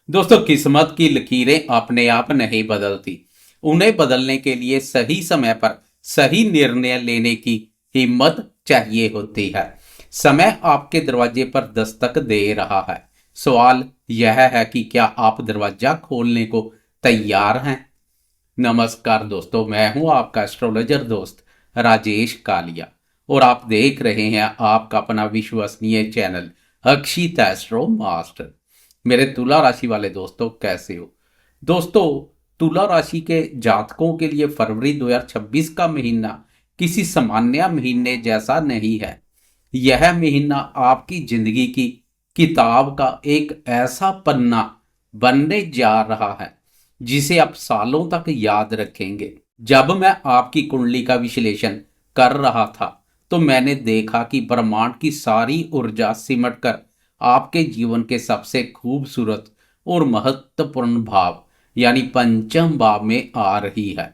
दोस्तों, किस्मत की लकीरें अपने आप नहीं बदलती। उन्हें बदलने के लिए सही समय पर सही निर्णय लेने की हिम्मत चाहिए होती है। समय आपके दरवाजे पर दस्तक दे रहा है। सवाल यह है कि क्या आप दरवाजा खोलने को तैयार हैं? नमस्कार दोस्तों, मैं हूं आपका एस्ट्रोलॉजर दोस्त राजेश कालिया और आप देख रहे हैं आपका अपना विश्वसनीय चैनल अक्षित एस्ट्रो मास्टर। मेरे तुला राशि वाले दोस्तों, कैसे हो? दोस्तों, तुला राशि के जातकों के लिए फरवरी 2026 का महीना किसी सामान्य महीने जैसा नहीं है। यह महीना आपकी जिंदगी की किताब का एक ऐसा पन्ना बनने जा रहा है जिसे आप सालों तक याद रखेंगे। जब मैं आपकी कुंडली का विश्लेषण कर रहा था तो मैंने देखा कि ब्रह्मांड की सारी ऊर्जा सिमटकर आपके जीवन के सबसे खूबसूरत और महत्वपूर्ण भाव यानी पंचम भाव में आ रही है।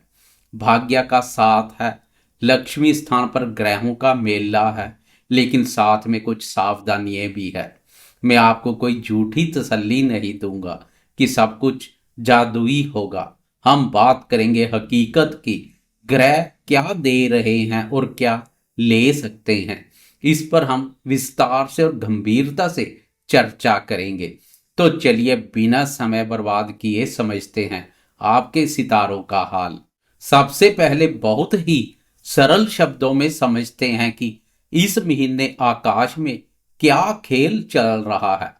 भाग्य का साथ है, लक्ष्मी स्थान पर ग्रहों का मेला है, लेकिन साथ में कुछ सावधानियां भी है। मैं आपको कोई झूठी तसल्ली नहीं दूंगा कि सब कुछ जादुई होगा। हम बात करेंगे हकीकत की। ग्रह क्या दे रहे हैं और क्या ले सकते हैं, इस पर हम विस्तार से और गंभीरता से चर्चा करेंगे। तो चलिए बिना समय बर्बाद किए समझते हैं आपके सितारों का हाल। सबसे पहले बहुत ही सरल शब्दों में समझते हैं कि इस महीने आकाश में क्या खेल चल रहा है।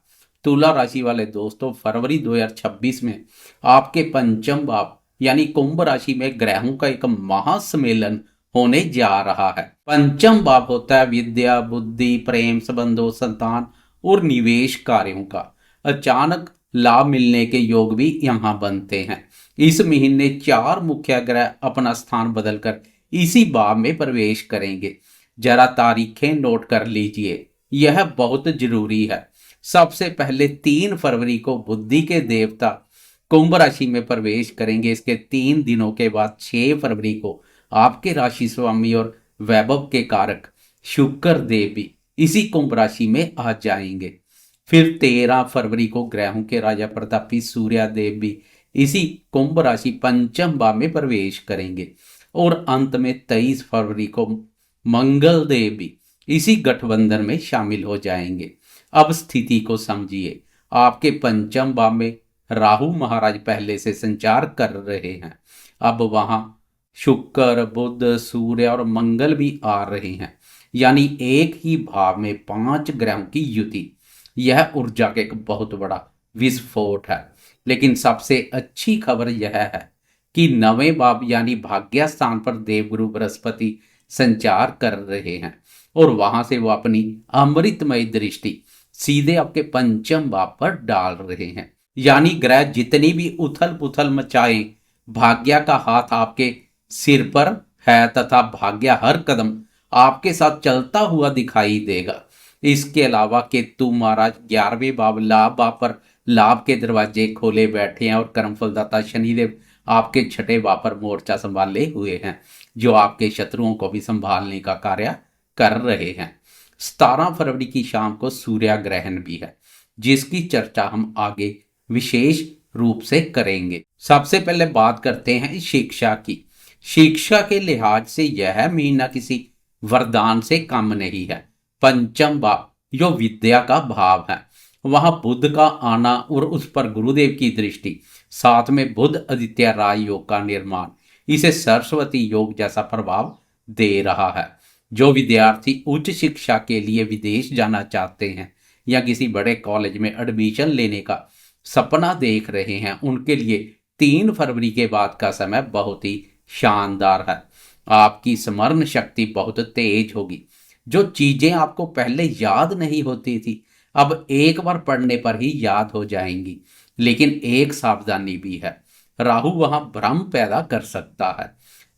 तुला राशि वाले दोस्तों, फरवरी 2026 में आपके पंचम भाव यानी कुंभ राशि में ग्रहों का एक महासम्मेलन होने जा रहा है। पंचम भाव होता है विद्या, बुद्धि, प्रेम संबंधों, संतान और निवेश कार्यों का। अचानक लाभ मिलने के योग भी यहाँ बनते हैं। इस महीने चार मुख्य ग्रह अपना स्थान बदलकर इसी भाव में प्रवेश करेंगे। जरा तारीखें नोट कर लीजिए, यह बहुत जरूरी है। सबसे पहले 3 फरवरी को बुद्धि के देवता कुंभ राशि में प्रवेश करेंगे। इसके 3 दिनों के बाद 6 फरवरी को आपके राशि स्वामी और वैभव के कारक शुक्र देव भी इसी कुंभ राशि में आ जाएंगे। फिर 13 फरवरी को ग्रहों के राजा प्रतापी सूर्य देव भी इसी कुंभ राशि पंचम भाव में प्रवेश करेंगे और अंत में 23 फरवरी को मंगल देव भी इसी गठबंधन में शामिल हो जाएंगे। अब स्थिति को समझिए। आपके पंचम भाव में राहु महाराज पहले से संचार कर रहे हैं। अब वहां शुक्र, बुध, सूर्य और मंगल भी आ रहे हैं, यानी एक ही भाव में 5 ग्रहों की युति। यह ऊर्जा का एक बहुत बड़ा विस्फोट है। लेकिन सबसे अच्छी खबर यह है कि नवें भाव यानी भाग्य स्थान पर देवगुरु बृहस्पति संचार कर रहे हैं और वहां से वो अपनी अमृतमय दृष्टि सीधे आपके पंचम भाव पर डाल रहे हैं। यानी ग्रह जितनी भी उथल पुथल मचाए, भाग्य का हाथ आपके सिर पर है तथा भाग्य हर कदम आपके साथ चलता हुआ दिखाई देगा। इसके अलावा केतु महाराज 11वें भाव लाभ भाव पर लाभ के दरवाजे खोले बैठे हैं और कर्मफलदाता शनिदेव आपके 6ठे भाव पर मोर्चा संभाले हुए हैं, जो आपके शत्रुओं को भी संभालने का कार्य कर रहे हैं। 17 फरवरी की शाम को सूर्य ग्रहण भी है, जिसकी चर्चा हम आगे विशेष रूप से करेंगे। सबसे पहले बात करते हैं शिक्षा की। शिक्षा के लिहाज से यह महीना किसी वरदान से कम नहीं है। पंचम भाव जो विद्या का भाव है, वहां बुध का आना और उस पर गुरुदेव की दृष्टि, साथ में बुध आदित्य राय योग का निर्माण इसे सरस्वती योग जैसा प्रभाव दे रहा है। जो विद्यार्थी उच्च शिक्षा के लिए विदेश जाना चाहते हैं या किसी बड़े कॉलेज में एडमिशन लेने का सपना देख रहे हैं, उनके लिए 3 फरवरी के बाद का समय बहुत ही शानदार है। आपकी स्मरण शक्ति बहुत तेज होगी। जो चीजें आपको पहले याद नहीं होती थी, अब एक बार पढ़ने पर ही याद हो जाएंगी। लेकिन एक सावधानी भी है, राहु वहां भ्रम पैदा कर सकता है।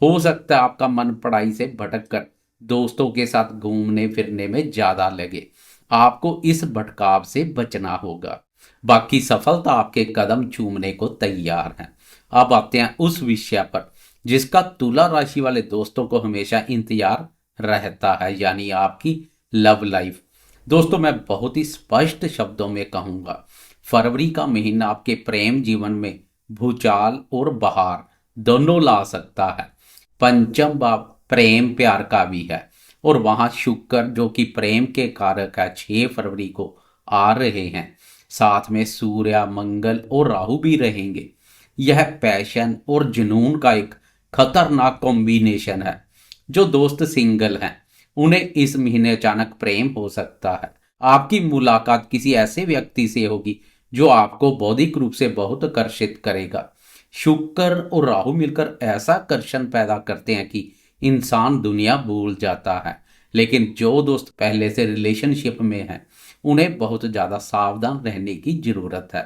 हो सकता है आपका मन पढ़ाई से भटक कर दोस्तों के साथ घूमने फिरने में ज्यादा लगे। आपको इस भटकाव से बचना होगा। बाकी सफलता आपके कदम चूमने को तैयार है। अब आते हैं उस विषय पर जिसका तुला राशि वाले दोस्तों को हमेशा इंतजार रहता है, यानी आपकी लव लाइफ। दोस्तों, मैं बहुत ही स्पष्ट शब्दों में कहूंगा, फरवरी का महीना आपके प्रेम जीवन में भूचाल और बहार दोनों ला सकता है। पंचम भाव प्रेम प्यार का भी है और वहां शुक्र जो कि प्रेम के कारक है 6 फरवरी को आ रहे हैं। साथ में सूर्य मंगल और राहु भी रहेंगे। यह पैशन और जुनून का एक खतरनाक कॉम्बिनेशन है। जो दोस्त सिंगल हैं उन्हें इस महीने अचानक प्रेम हो सकता है। आपकी मुलाकात किसी ऐसे व्यक्ति से होगी जो आपको बौद्धिक रूप से बहुत आकर्षित करेगा। शुक्र और राहु मिलकर ऐसा आकर्षण पैदा करते हैं कि इंसान दुनिया भूल जाता है। लेकिन जो दोस्त पहले से रिलेशनशिप में हैं उन्हें बहुत ज्यादा सावधान रहने की जरूरत है।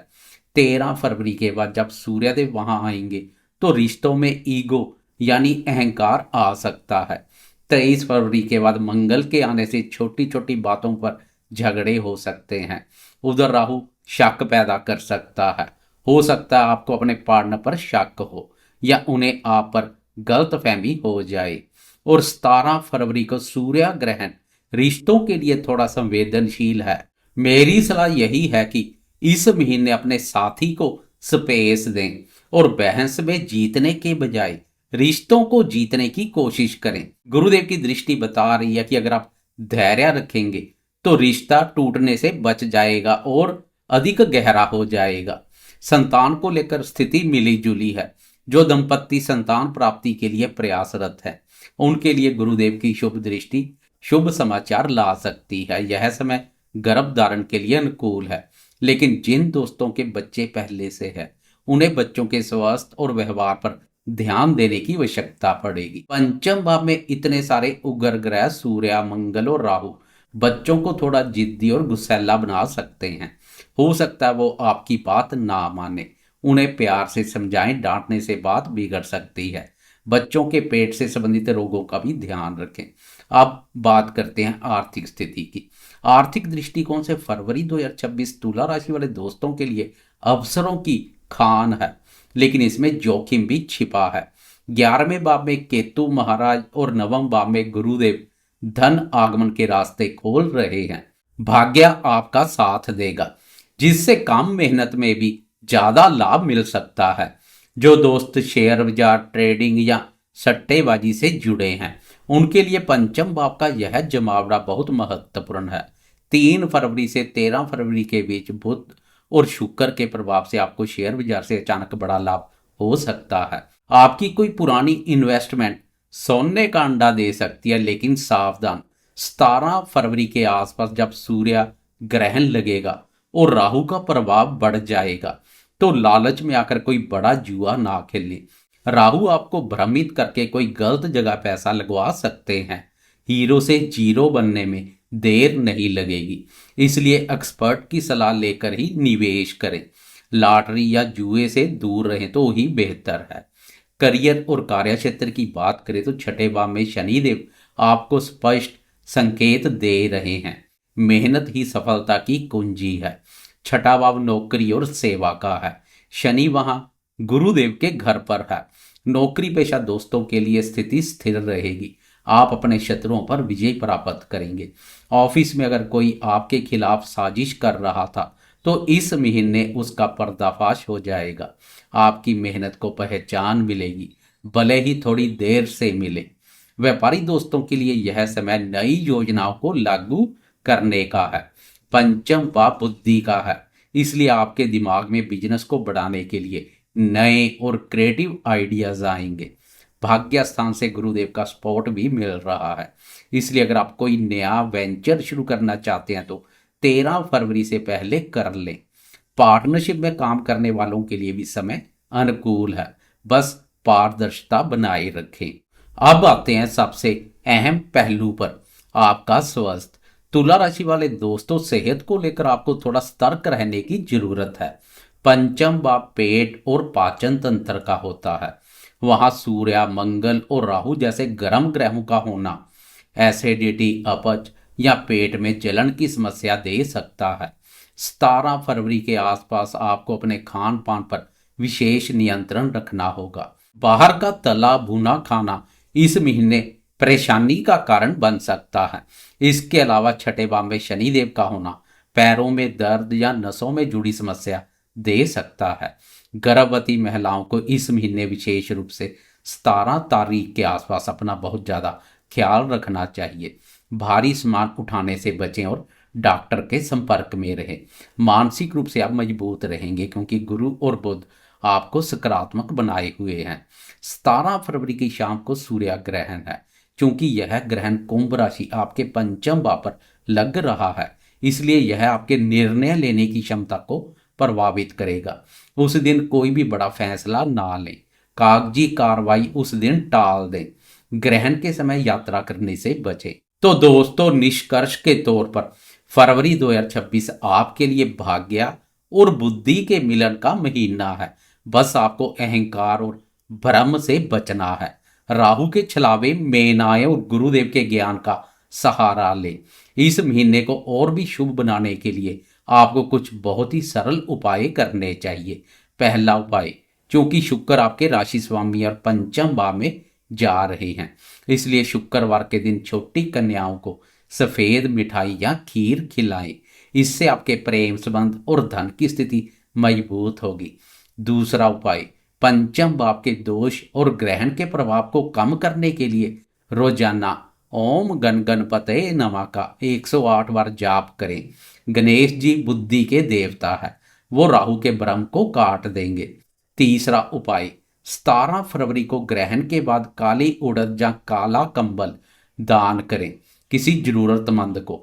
13 फरवरी के बाद जब सूर्यदेव वहां आएंगे तो रिश्तों में ईगो यानी अहंकार आ सकता है। 23 फरवरी के बाद मंगल के आने से छोटी छोटी बातों पर झगड़े हो सकते हैं। उधर राहु शक पैदा कर सकता है। हो सकता है आपको अपने पार्टनर पर शक हो या उन्हें आप पर गलतफहमी हो जाए। और 17 फरवरी को सूर्य ग्रहण रिश्तों के लिए थोड़ा संवेदनशील है। मेरी सलाह यही है कि इस महीने अपने साथी को स्पेस दें और बहस में जीतने के बजाय रिश्तों को जीतने की कोशिश करें। गुरुदेव की दृष्टि बता रही है कि अगर आप धैर्य रखेंगे तो रिश्ता टूटने से बच जाएगा और अधिक गहरा हो जाएगा। संतान को लेकर स्थिति मिली जुली है। जो दंपत्ति संतान प्राप्ति के लिए प्रयासरत है उनके लिए गुरुदेव की शुभ दृष्टि शुभ समाचार ला सकती है। यह समय गर्भ धारण के लिए अनुकूल है। लेकिन जिन दोस्तों के बच्चे पहले से है उन्हें बच्चों के स्वास्थ्य और व्यवहार पर ध्यान देने की आवश्यकता पड़ेगी। पंचम भाव में इतने सारे उग्र ग्रह सूर्य मंगल और राहु बच्चों को थोड़ा जिद्दी और गुस्सैला बना सकते हैं। हो सकता है वो आपकी बात ना माने। उन्हें प्यार से समझाएं, डांटने से बात बिगड़ सकती है। बच्चों के पेट से संबंधित रोगों का भी ध्यान रखें। अब बात करते हैं आर्थिक स्थिति की। आर्थिक दृष्टिकोण से फरवरी 2026 तुला राशि वाले दोस्तों के लिए अवसरों की खान है, लेकिन इसमें जोखिम भी छिपा है। 11वें भाव में केतु महाराज और 9वें भाव में गुरुदेव धन आगमन के रास्ते खोल रहे हैं। भाग्य आपका साथ देगा जिससे कम मेहनत में भी ज्यादा लाभ मिल सकता है। जो दोस्त शेयर बाजार ट्रेडिंग या सट्टेबाजी से जुड़े हैं उनके लिए पंचम भाव का यह जमावड़ा बहुत महत्वपूर्ण है। 3 फरवरी से 13 फरवरी के बीच बुध और शुक्र के प्रभाव से आपको शेयर बाजार से अचानक बड़ा लाभ हो सकता है। आपकी कोई पुरानी इन्वेस्टमेंट सोने का अंडा दे सकती है, लेकिन सावधान। 17 फरवरी के आसपास जब सूर्य ग्रहण लगेगा और राहु का प्रभाव बढ़ जाएगा तो लालच में आकर कोई बड़ा जुआ ना खेलें। राहु आपको भ्रमित करके कोई गलत जगह पैसा लगवा सकते हैं। हीरो से जीरो बनने में देर नहीं लगेगी, इसलिए एक्सपर्ट की सलाह लेकर ही निवेश करें। लॉटरी या जुए से दूर रहें तो ही बेहतर है। करियर और कार्य क्षेत्र की बात करें तो छठे भाव में शनिदेव आपको स्पष्ट संकेत दे रहे हैं। मेहनत ही सफलता की कुंजी है। छठा भाव नौकरी और सेवा का है। शनि वहां गुरुदेव के घर पर है। नौकरी पेशा दोस्तों के लिए स्थिति स्थिर रहेगी। आप अपने शत्रुओं पर विजय प्राप्त करेंगे। ऑफिस में अगर कोई आपके खिलाफ साजिश कर रहा था तो इस महीने उसका पर्दाफाश हो जाएगा। आपकी मेहनत को पहचान मिलेगी, भले ही थोड़ी देर से मिले। व्यापारी दोस्तों के लिए यह समय नई योजनाओं को लागू करने का है। पंचम भाव बुद्धि का है, इसलिए आपके दिमाग में बिजनेस को बढ़ाने के लिए नए और क्रिएटिव आइडियाज आएंगे। भाग्य स्थान से गुरुदेव का सपोर्ट भी मिल रहा है, इसलिए अगर आप कोई नया वेंचर शुरू करना चाहते हैं तो 13 फरवरी से पहले कर लें। पार्टनरशिप में काम करने वालों के लिए भी समय अनुकूल है, बस पारदर्शिता बनाए रखें। अब आते हैं सबसे अहम पहलू पर, आपका स्वास्थ्य। तुला राशि वाले दोस्तों, सेहत को लेकर आपको थोड़ा सतर्क रहने की जरूरत है। पंचम भाव पेट और पाचन तंत्र का होता है। वहां सूर्य मंगल और राहु जैसे गर्म ग्रहों का होना एसिडिटी, अपच या पेट में जलन की समस्या दे सकता है। 17 फरवरी के आसपास आपको अपने खान पान पर विशेष नियंत्रण रखना होगा। बाहर का तला भुना खाना इस महीने परेशानी का कारण बन सकता है। इसके अलावा छठे भाव में शनिदेव का होना पैरों में दर्द या नसों में जुड़ी समस्या दे सकता है। गर्भवती महिलाओं को इस महीने विशेष रूप से 17 तारीख के आसपास अपना बहुत ज़्यादा ख्याल रखना चाहिए। भारी सामान उठाने से बचें और डॉक्टर के संपर्क में रहें। मानसिक रूप से आप मजबूत रहेंगे क्योंकि गुरु और बुध आपको सकारात्मक बनाए हुए हैं। 17 फरवरी की शाम को सूर्य ग्रहण है। क्योंकि यह ग्रहण कुंभ राशि आपके पंचम भाव पर लग रहा है, इसलिए यह आपके निर्णय लेने की क्षमता को प्रभावित करेगा। उस दिन कोई भी बड़ा फैसला ना लें। कागजी कार्रवाई उस दिन टाल दें। ग्रहण के समय यात्रा करने से बचें। तो दोस्तों, निष्कर्ष के तौर पर फरवरी 2026 आपके लिए भाग्य और बुद्धि के मिलन का महीना है। बस आपको अहंकार और भ्रम से बचना है। राहु के छलावे में आए और गुरुदेव के ज्ञान का सहारा ले। इस महीने को और भी शुभ बनाने के लिए आपको कुछ बहुत ही सरल उपाय करने चाहिए। पहला उपाय, क्योंकि शुक्र आपके राशि स्वामी और पंचम भाव में जा रहे हैं, इसलिए शुक्रवार के दिन छोटी कन्याओं को सफेद मिठाई या खीर खिलाएं। इससे आपके प्रेम संबंध और धन की स्थिति मजबूत होगी। दूसरा उपाय, पंचम भाव के दोष और ग्रहण के प्रभाव को कम करने के लिए रोजाना ओम गण गणपते नमः का 108 बार जाप करें। गणेश जी बुद्धि के देवता है, वो राहु के भ्रम को काट देंगे। तीसरा उपाय, 17 फरवरी को ग्रहण के बाद काली उड़द या काला कंबल दान करें किसी जरूरतमंद को।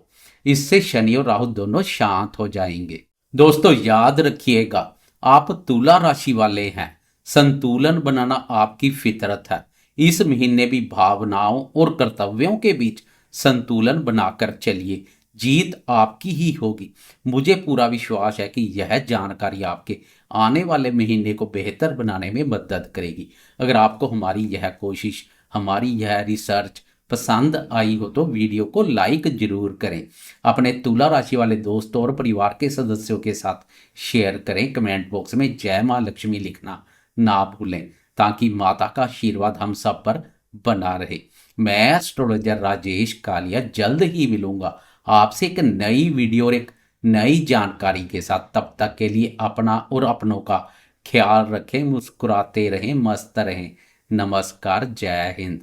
इससे शनि और राहु दोनों शांत हो जाएंगे। दोस्तों, याद रखिएगा, आप तुला राशि वाले हैं। संतुलन बनाना आपकी फितरत है। इस महीने भी भावनाओं और कर्तव्यों के बीच संतुलन बनाकर चलिए। जीत आपकी ही होगी। मुझे पूरा विश्वास है कि यह जानकारी आपके आने वाले महीने को बेहतर बनाने में मदद करेगी। अगर आपको हमारी यह कोशिश, हमारी यह रिसर्च पसंद आई हो तो वीडियो को लाइक जरूर करें। अपने तुला राशि वाले दोस्तों और परिवार के सदस्यों के साथ शेयर करें। कमेंट बॉक्स में जय मां लक्ष्मी लिखना ना भूलें, ताकि माता का आशीर्वाद हम सब पर बना रहे। मैं एस्ट्रोलॉजर राजेश कालिया जल्द ही मिलूंगा आपसे एक नई वीडियो और एक नई जानकारी के साथ। तब तक के लिए अपना और अपनों का ख्याल रखें, मुस्कुराते रहें, मस्त रहें। नमस्कार, जय हिंद।